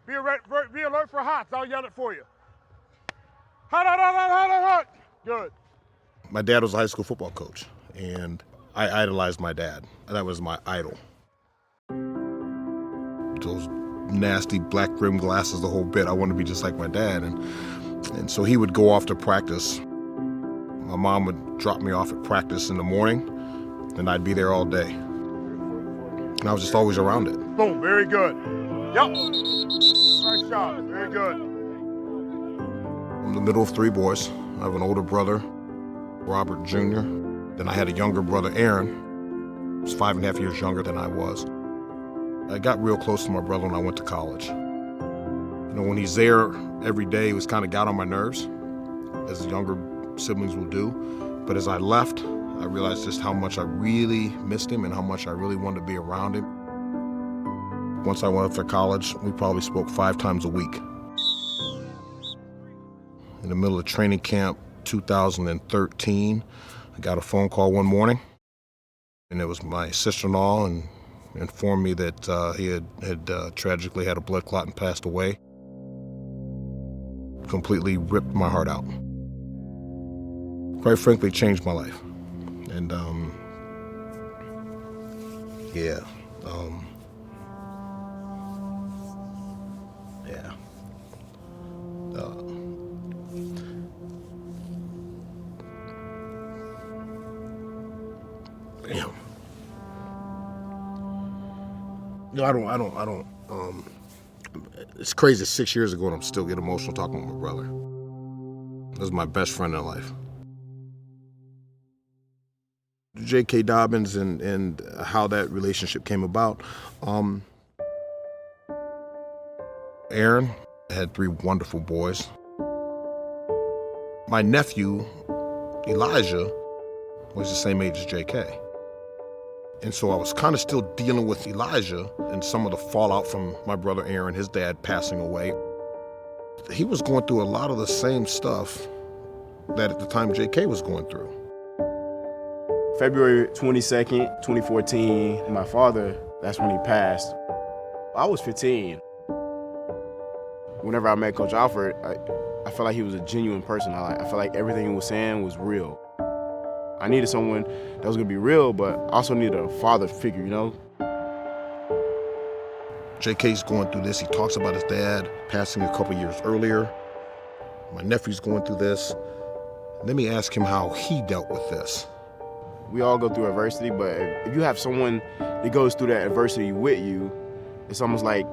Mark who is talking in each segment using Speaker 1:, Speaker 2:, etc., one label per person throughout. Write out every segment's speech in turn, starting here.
Speaker 1: Be alert for hots. I'll yell it for you. Hot, hot, hot, hot, hot, hot, hot. Good.
Speaker 2: My dad was a high school football coach, and I idolized my dad. That was my idol. Those nasty black rim glasses, the whole bit. I wanted to be just like my dad. And so he would go off to practice. My mom would drop me off at practice in the morning, and I'd be there all day. And I was just always around it.
Speaker 1: Boom, very good. Yep. Nice job, very good.
Speaker 2: I'm the middle of three boys. I have an older brother, Robert Jr. Then I had a younger brother, Aaron. He was 5.5 years younger than I was. I got real close to my brother when I went to college. You know, when he's there every day, it was kind of got on my nerves, as the younger siblings will do. But as I left, I realized just how much I really missed him and how much I really wanted to be around him. Once I went off to college, we probably spoke 5 times a week. In the middle of training camp 2013, I got a phone call one morning, and it was my sister-in-law, and informed me that he had tragically had a blood clot and passed away. Completely ripped my heart out. Quite frankly, changed my life. And yeah. Damn. No, I don't. It's crazy. 6 years ago, and I'm still getting emotional talking with my brother. He was my best friend in life. J.K. Dobbins and how that relationship came about. Aaron had 3 wonderful boys. My nephew, Elijah, was the same age as J.K. And so I was kind of still dealing with Elijah and some of the fallout from my brother Aaron, his dad passing away. He was going through a lot of the same stuff that at the time J.K. was going through.
Speaker 3: February 22nd, 2014, my father, that's when he passed. I was 15. Whenever I met Coach Alford, I felt like he was a genuine person. I felt like everything he was saying was real. I needed someone that was gonna be real, but I also needed a father figure, you know?
Speaker 2: JK's going through this. He talks about his dad passing a couple years earlier. My nephew's going through this. Let me ask him how he dealt with this.
Speaker 3: We all go through adversity, but if you have someone that goes through that adversity with you, it's almost like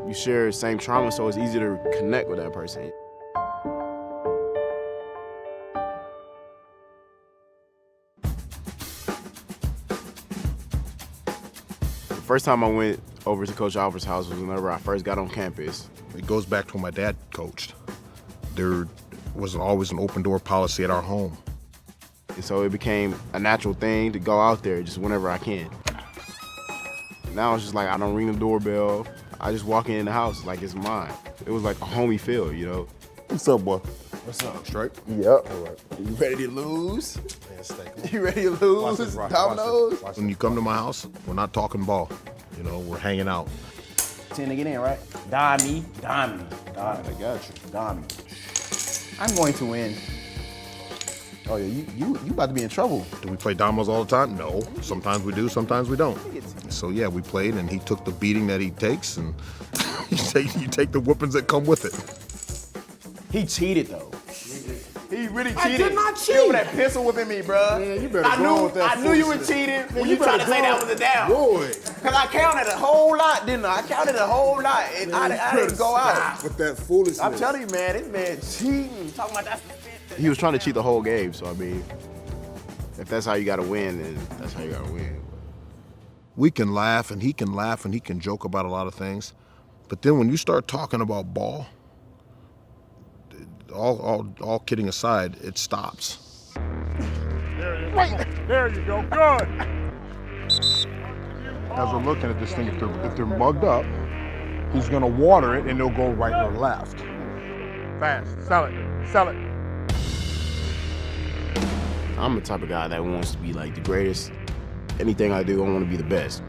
Speaker 3: you share the same trauma, so it's easy to connect with that person. The first time I went over to Coach Alford's house was whenever I first got on campus.
Speaker 2: It goes back to when my dad coached. There was always an open door policy at our home.
Speaker 3: And so it became a natural thing to go out there just whenever I can. Now it's just like I don't ring the doorbell. I just walk in the house like it's mine. It was like a homey feel, you know?
Speaker 2: What's up, boy?
Speaker 3: What's up?
Speaker 2: Straight?
Speaker 3: Yep.
Speaker 2: All right.
Speaker 3: You ready to lose?
Speaker 2: Man, steak.
Speaker 3: You ready to lose? Dominoes?
Speaker 2: When you come to my house, we're not talking ball. You know, we're hanging out.
Speaker 4: 10 to get in, right? Dime me.
Speaker 3: I got you.
Speaker 4: Dime me. I'm going to win.
Speaker 3: Oh yeah, you about to be in trouble.
Speaker 2: Do we play dominoes all the time? No. Sometimes we do, sometimes we don't. So yeah, we played, and he took the beating that he takes, and you take the whoopings that come with it.
Speaker 4: He cheated, though.
Speaker 3: He really cheated.
Speaker 4: I did not cheat.
Speaker 3: You with that pistol whipping me, bro.
Speaker 4: Man, you better go with that
Speaker 3: I knew you were
Speaker 4: foolishness.
Speaker 3: cheating when
Speaker 4: Man,
Speaker 3: you tried to
Speaker 4: better
Speaker 3: say
Speaker 4: go
Speaker 3: that was a down.
Speaker 4: Boy.
Speaker 3: Cause I counted a whole lot, didn't I? I counted a whole lot, and I didn't go out.
Speaker 4: With that foolishness.
Speaker 3: I'm telling you, man, this man cheating. Talking about that's the fifth. He was trying to cheat the whole game, so I mean, if that's how you gotta win, then that's how you gotta win.
Speaker 2: We can laugh, and he can joke about a lot of things. But then when you start talking about ball, all kidding aside, it stops.
Speaker 1: There you go, good.
Speaker 5: As we're looking at this thing, if they're mugged up, he's gonna water it and they'll go right or left.
Speaker 1: Fast, sell it.
Speaker 3: I'm the type of guy that wants to be like the greatest. Anything I do, I want to be the best.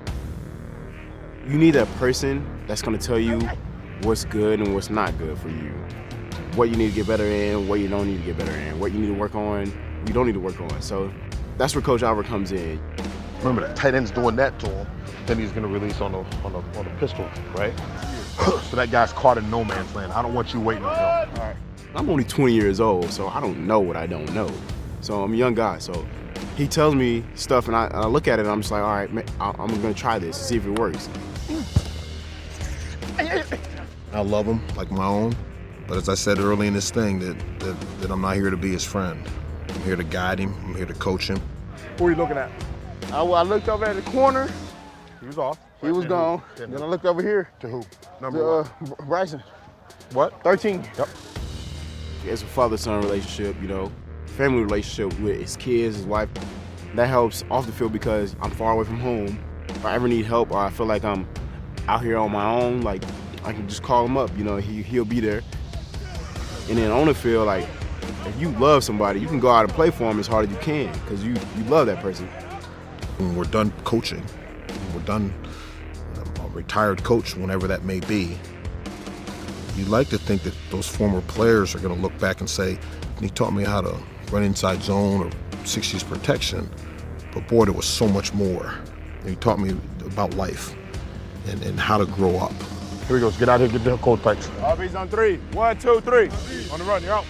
Speaker 3: You need that person that's gonna tell you what's good and what's not good for you. What you need to get better in, what you don't need to get better in, what you need to work on, you don't need to work on. So that's where Coach Alford comes in.
Speaker 5: Remember, the tight end's doing that to him, then he's gonna release on the pistol, right? So that guy's caught in no man's land. I don't want you waiting on him.
Speaker 3: All right. I'm only 20 years old, so I don't know what I don't know. So I'm a young guy, so he tells me stuff and I look at it and I'm just like, all right, man, I'm gonna try this and see if it works.
Speaker 2: I love him like my own, but as I said early in this thing, that I'm not here to be his friend. I'm here to guide him, I'm here to coach him.
Speaker 5: Who are you looking at?
Speaker 3: I looked over at the corner,
Speaker 5: He was off.
Speaker 3: he was gone. Then I looked over here
Speaker 5: To who? Number what?
Speaker 3: Bryson,
Speaker 5: What?
Speaker 3: 13.
Speaker 5: Yep.
Speaker 3: It's a father-son relationship, you know, family relationship with his kids, his wife. That helps off the field because I'm far away from home. If I ever need help or I feel like I'm out here on my own, like I can just call him up, you know, he'll be there. And then on the field, like, if you love somebody, you can go out and play for them as hard as you can because you love that person.
Speaker 2: When we're done coaching, when we're done a retired coach, whenever that may be, you'd like to think that those former players are going to look back and say, he taught me how to run inside zone or 60s protection, but boy, there was so much more. And he taught me about life and how to grow up.
Speaker 5: Here we go. Let's get out here, get the cold pipes.
Speaker 3: RB's on 3. 1, 2, 3.
Speaker 1: On the run, you're out.